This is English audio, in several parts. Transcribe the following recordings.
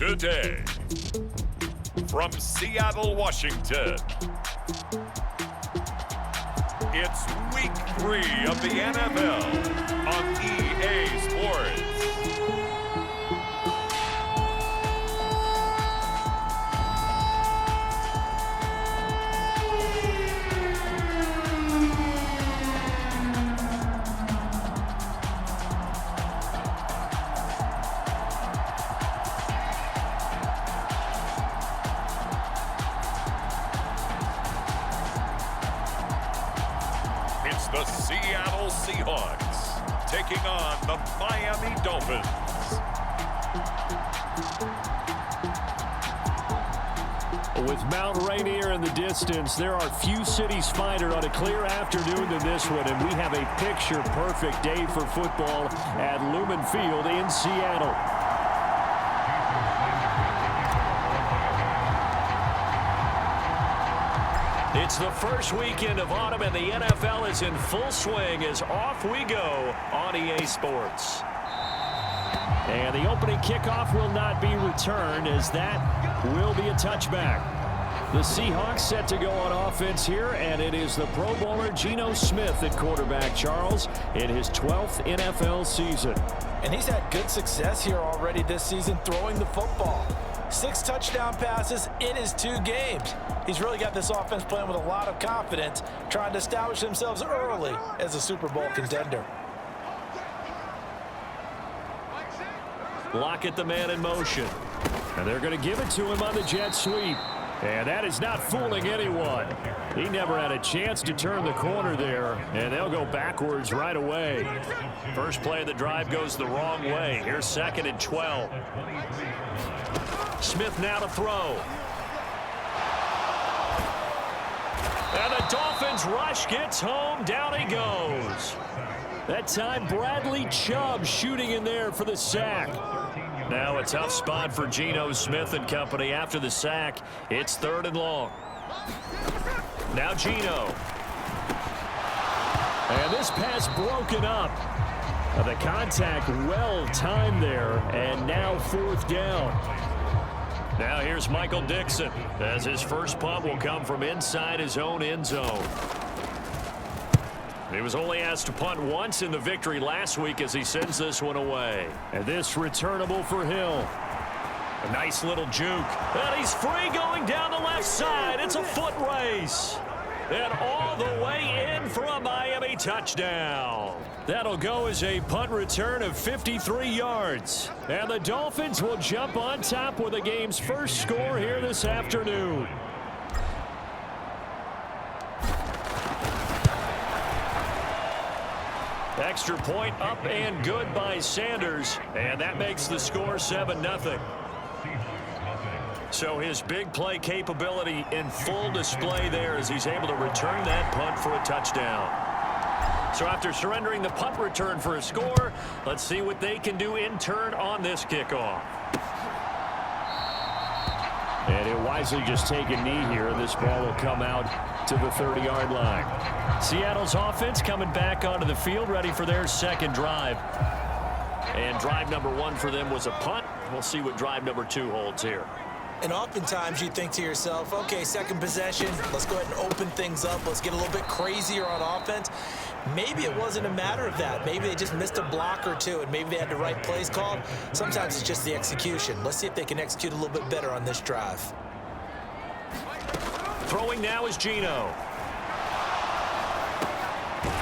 today. From Seattle, Washington, it's Week 3 of the NFL on EA Sports. The Seattle Seahawks taking on the Miami Dolphins. With Mount Rainier in the distance, there are few cities finer on a clear afternoon than this one, and we have a picture-perfect day for football at Lumen Field in Seattle. It's the first weekend of autumn, and the NFL is in full swing as off we go on EA Sports. And the opening kickoff will not be returned, as that will be a touchback. The Seahawks set to go on offense here, and it is the Pro Bowler Geno Smith at quarterback, Charles, in his 12th NFL season. And he's had good success here already this season throwing the football. 6 touchdown passes in his 2 games. He's really got this offense playing with a lot of confidence, trying to establish themselves early as a Super Bowl contender. Lockett the man in motion. And they're going to give it to him on the jet sweep. And that is not fooling anyone. He never had a chance to turn the corner there, and they'll go backwards right away. First play of the drive goes the wrong way. Here's 2nd and 12. Smith now to throw. And the Dolphins rush gets home. Down he goes. That time Bradley Chubb shooting in there for the sack. Now a tough spot for Geno Smith and company after the sack. It's 3rd and long. Now Geno. And this pass broken up. The contact well timed there, and now 4th down. Now here's Michael Dixon, as his first punt will come from inside his own end zone. He was only asked to punt once in the victory last week as he sends this one away. And this returnable for Hill. A nice little juke. And he's free going down the left side. It's a foot race. And all the way in for a Miami touchdown. That'll go as a punt return of 53 yards. And the Dolphins will jump on top with the game's first score here this afternoon. Extra point up and good by Sanders. And that makes the score 7-0. So his big play capability in full display there as he's able to return that punt for a touchdown. So after surrendering the punt return for a score, let's see what they can do in turn on this kickoff. And he'll wisely just take a knee here. This ball will come out to the 30-yard line. Seattle's offense coming back onto the field, ready for their second drive. And drive number 1 for them was a punt. We'll see what drive number 2 holds here. And oftentimes you think to yourself, okay, second possession, let's go ahead and open things up. Let's get a little bit crazier on offense. Maybe it wasn't a matter of that. Maybe they just missed a block or two, and maybe they had the right plays called. Sometimes it's just the execution. Let's see if they can execute a little bit better on this drive. Throwing now is Geno.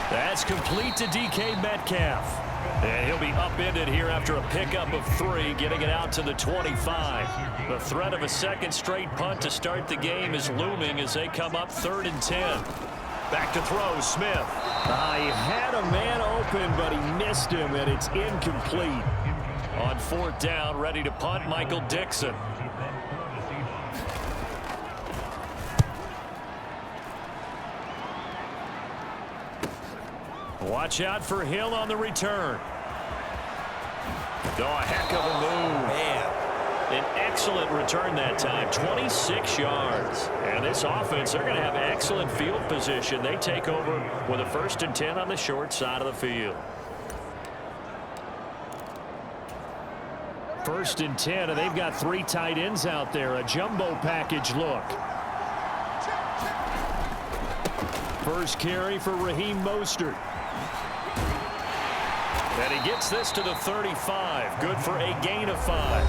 That's complete to DK Metcalf. And he'll be upended here after a pickup of 3, getting it out to the 25. The threat of a second straight punt to start the game is looming as they come up 3rd and 10. Back to throw, Smith. He had a man open, but he missed him, and it's incomplete. On 4th down, ready to punt, Michael Dixon. Watch out for Hill on the return. Oh, a heck of a move. Man. An excellent return that time, 26 yards. And this offense, they're going to have excellent field position. They take over with a 1st and 10 on the short side of the field. 1st and 10, and they've got 3 tight ends out there. A jumbo package look. First carry for Raheem Mostert. And he gets this to the 35. Good for a gain of 5.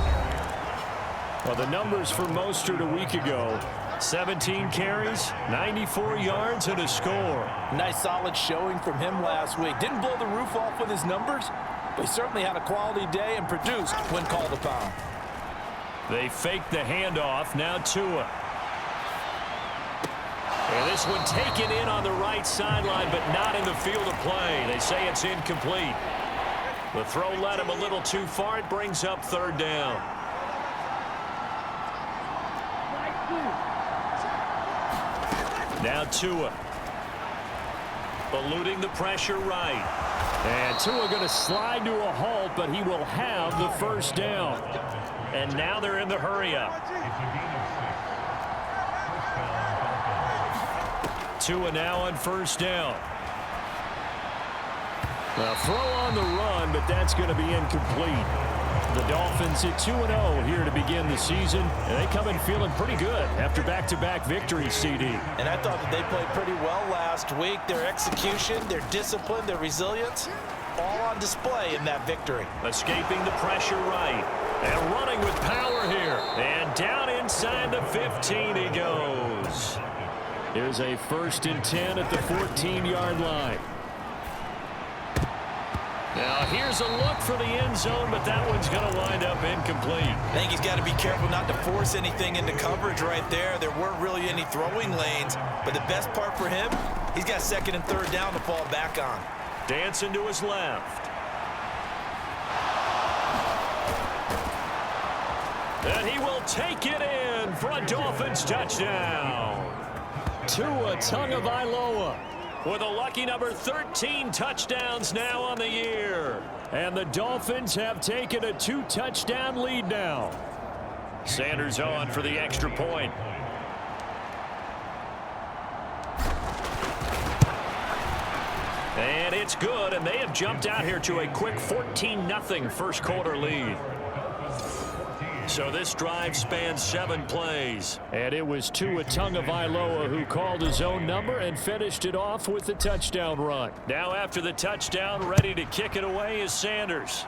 Well, the numbers for Mostert a week ago: 17 carries, 94 yards, and a score. Nice solid showing from him last week. Didn't blow the roof off with his numbers, but he certainly had a quality day and produced when called upon. They fake the handoff. Now Tua. And this one taken in on the right sideline, but not in the field of play. They say it's incomplete. The throw led him a little too far. It brings up 3rd down. Now Tua. Eluding the pressure right. And Tua going to slide to a halt, but he will have the 1st down. And now they're in the hurry-up. Tua now on 1st down. Now throw on the run, but that's going to be incomplete. The Dolphins at 2-0 here to begin the season, and they come in feeling pretty good after back-to-back victories, CD. And I thought that they played pretty well last week. Their execution, their discipline, their resilience, all on display in that victory. Escaping the pressure right, and running with power here. And down inside the 15 he goes. Here's a 1st and 10 at the 14-yard line. Now here's a look for the end zone, but that one's going to wind up incomplete. I think he's got to be careful not to force anything into coverage right there. There weren't really any throwing lanes, but the best part for him, he's got 2nd and 3rd down to fall back on. Dancing to his left. And he will take it in for a Dolphins touchdown. Tua Tagovailoa with a lucky number 13 touchdowns now on the year. And the Dolphins have taken a 2-touchdown lead now. Sanders on for the extra point. And it's good, and they have jumped out here to a quick 14-0 first quarter lead. So this drive spans 7 plays. And it was Tua Tagovailoa who called his own number and finished it off with the touchdown run. Now after the touchdown, ready to kick it away is Sanders.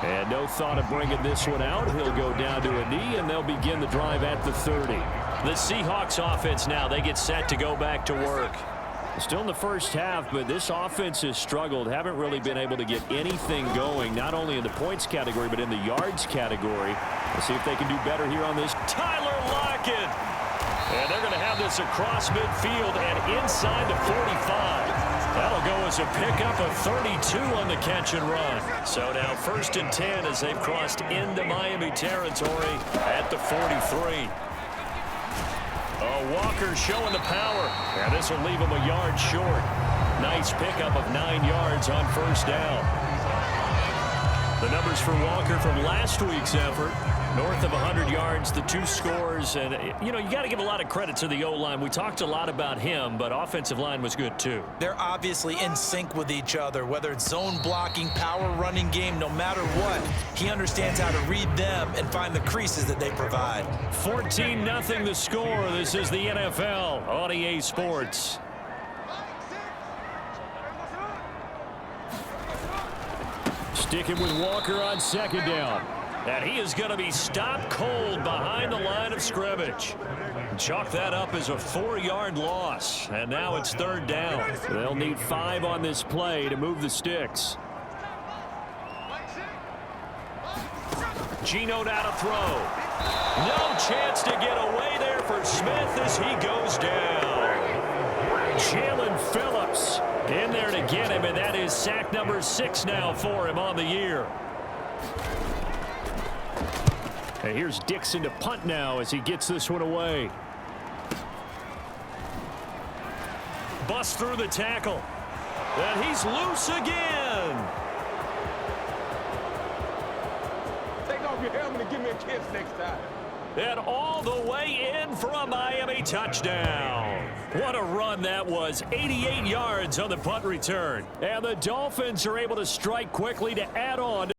And no thought of bringing this one out. He'll go down to a knee, and they'll begin the drive at the 30. The Seahawks offense now, they get set to go back to work. Still in the first half, but this offense has struggled. Haven't really been able to get anything going, not only in the points category, but in the yards category. Let's see if they can do better here on this. Tyler Lockett. And they're going to have this across midfield and inside the 45. That'll go as a pickup of 32 on the catch and run. So now 1st and 10 as they've crossed into Miami territory at the 43. Walker showing the power. And this will leave him a yard short. Nice pickup of 9 yards on 1st down. The numbers for Walker from last week's effort. North of 100 yards, the 2 scores. And, you know, you got to give a lot of credit to the O-line. We talked a lot about him, but offensive line was good too. They're obviously in sync with each other, whether it's zone blocking, power running game, no matter what. He understands how to read them and find the creases that they provide. 14-0 the score. This is the NFL on EA Sports. Sticking with Walker on 2nd down. And he is going to be stopped cold behind the line of scrimmage. Chalk that up as a 4-yard loss. And now it's 3rd down. They'll need 5 on this play to move the sticks. Geno now to throw. No chance to get away there for Smith as he goes down. Jalen Phillips in there to get him, and that is sack number 6 now for him on the year. And here's Dixon to punt now as he gets this one away. Bust through the tackle. And he's loose again. Take off your helmet and give me a kiss next time. And all the way in for a Miami touchdown. What a run that was. 88 yards on the punt return. And the Dolphins are able to strike quickly to add on.